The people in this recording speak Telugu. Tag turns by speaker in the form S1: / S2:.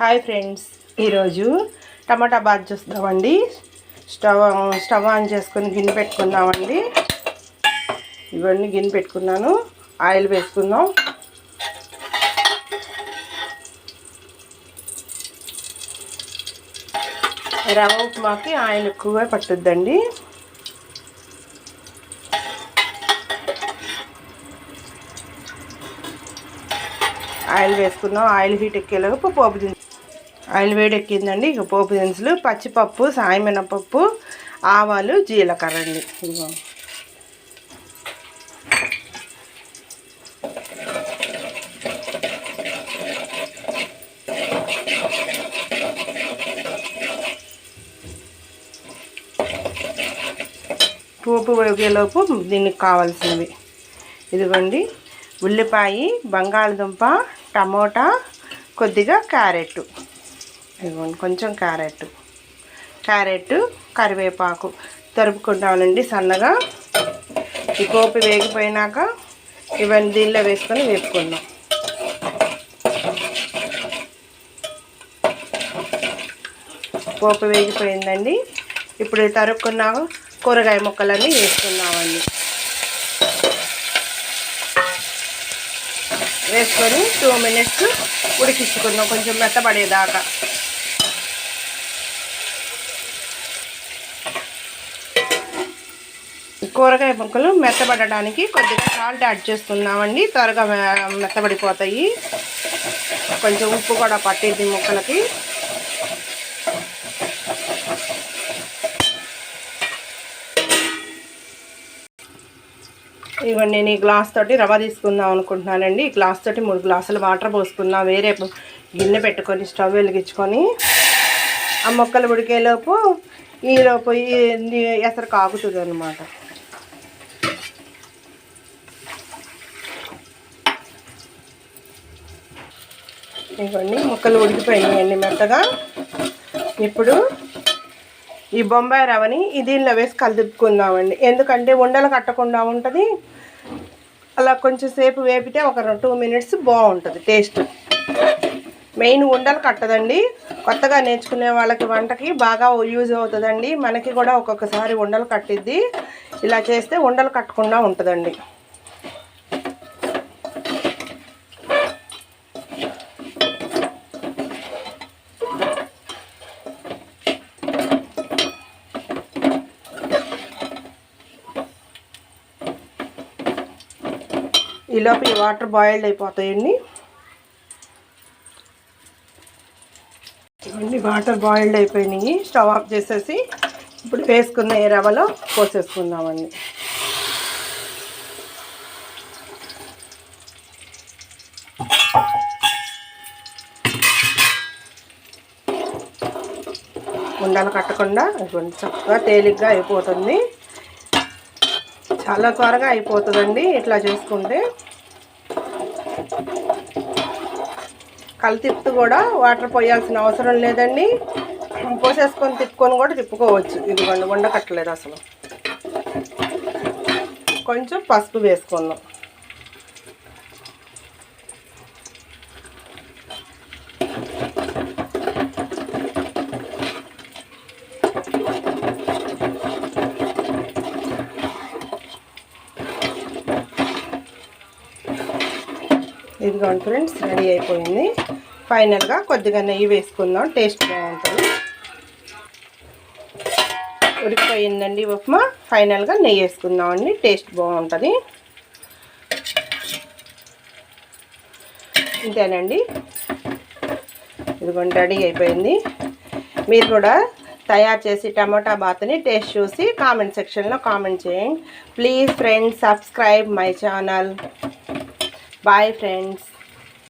S1: హాయ్ ఫ్రెండ్స్, ఈరోజు టమాటా బాత్ చేస్తామండి. స్టవ్ ఆన్ చేసుకొని గిన్నె పెట్టుకుందామండి. ఇవన్నీ గిన్నె పెట్టుకున్నాను. ఆయిల్ వేసుకుందాం. రవ్వ ఉప్మాకి ఆయిల్ ఎక్కువగా పట్టుద్దండి. ఆయిల్ వేసుకుందాం. ఆయిల్ హీట్ ఎక్కేలాగా పోపు దినుసులు. ఆయిల్ వేడెక్కిందండి. ఇక పోపు దినుసులు పచ్చిపప్పు, సాయమినపప్పు, ఆవాలు, జీలకర్ర అండి. పోపు వేగేలోపు దీనికి కావాల్సినవి ఇదిగోండి: ఉల్లిపాయ, బంగాళదుంప, టమోటా, కొద్దిగా క్యారెట్, ఇదిగోండి కొంచెం క్యారెట్, కరివేపాకు తరుపుకుంటామండి సన్నగా. ఈ పోపు వేగిపోయినాక ఇవన్నీ దీనిలో వేసుకొని వేపుకుందాం. పోపు వేగిపోయిందండి. ఇప్పుడు తరుక్కున్న కూరగాయ ముక్కలన్నీ వేసుకుందామండి. వేసుకొని 2 మినిట్స్ ఉడికించుకుందాం, కొంచెం మెత్తబడేదాకా. కూరగాయ ముక్కలు మెత్తబడడానికి కొద్దిగా సాల్ట్ యాడ్ చేస్తున్నామండి. త్వరగా మెత్తబడిపోతాయి. కొంచెం ఉప్పు కూడా పట్టింది ముక్కలకి. ఇవన్నీ నేను ఈ గ్లాస్ తోటి రవ్వ తీసుకుందాం అనుకుంటున్నానండి. ఈ గ్లాస్ తోటి 3 గ్లాసులు వాటర్ పోసుకుందాం. వేరే గిన్నె పెట్టుకొని స్టవ్ వెలిగించుకొని ఆ మొక్కలు ఉడికేలోపు ఈలోపు ఎసరు కాగుతుంది అన్నమాట. ఇవన్నీ ముక్కలు ఉడికిపోయినాయండి మెత్తగా. ఇప్పుడు ఈ బొంబాయి రవ్వని దీనిలో వేసి కలుపుకుందామండి. ఎందుకంటే ఉండలు కట్టకుండా ఉంటుంది. అలా కొంచెం సేపు వేపితే ఒక 2 మినిట్స్ బాగుంటుంది టేస్ట్. మెయిన్ ఉండలు కట్టదండి. కొత్తగా నేర్చుకునే వాళ్ళకి వంటకి బాగా యూజ్ అవుతుందండి. మనకి కూడా ఒక్కొక్కసారి ఉండలు కట్టిద్ది. ఇలా చేస్తే ఉండలు కట్టకుండా ఉంటుందండి. ఈలోపు ఈ వాటర్ బాయిల్డ్ అయిపోతాయండి. ఇవన్నీ వాటర్ బాయిల్డ్ అయిపోయినాయి. స్టవ్ ఆఫ్ చేసేసి ఇప్పుడు వేసుకున్న ఈ రవ్వలో పోసేసుకుందామండి. ఉండలు కట్టకుండా చక్కగా తేలిగ్గా అయిపోతుంది. చాలా త్వరగా అయిపోతుందండి ఇట్లా చేసుకుంటే. తిప్పుతూ కూడా వాటర్ పోయాల్సిన అవసరం లేదండి. పోసేసుకొని తిప్పుకొని కూడా తిప్పుకోవచ్చు. ఇదిగోండి వండ కట్టలేదు అసలు. కొంచెం పసుపు వేసుకుందాం. ఇదిగోండి ఫ్రెండ్స్, రెడీ అయిపోయింది. ఫైనల్గా కొద్దిగా నెయ్యి వేసుకుందాం, టేస్ట్ బాగుంటుంది. ఉడికిపోయిందండి ఉప్మా. ఫైనల్గా నెయ్యి వేసుకుందామండి, టేస్ట్ బాగుంటుంది. ఇంతేనండి, ఇదిగోండి రెడీ అయిపోయింది. మీరు కూడా తయారు చేసి టమాటా బాత్ని టేస్ట్ చూసి కామెంట్ సెక్షన్లో కామెంట్ చేయండి. Please friends, subscribe my channel. Bye friends.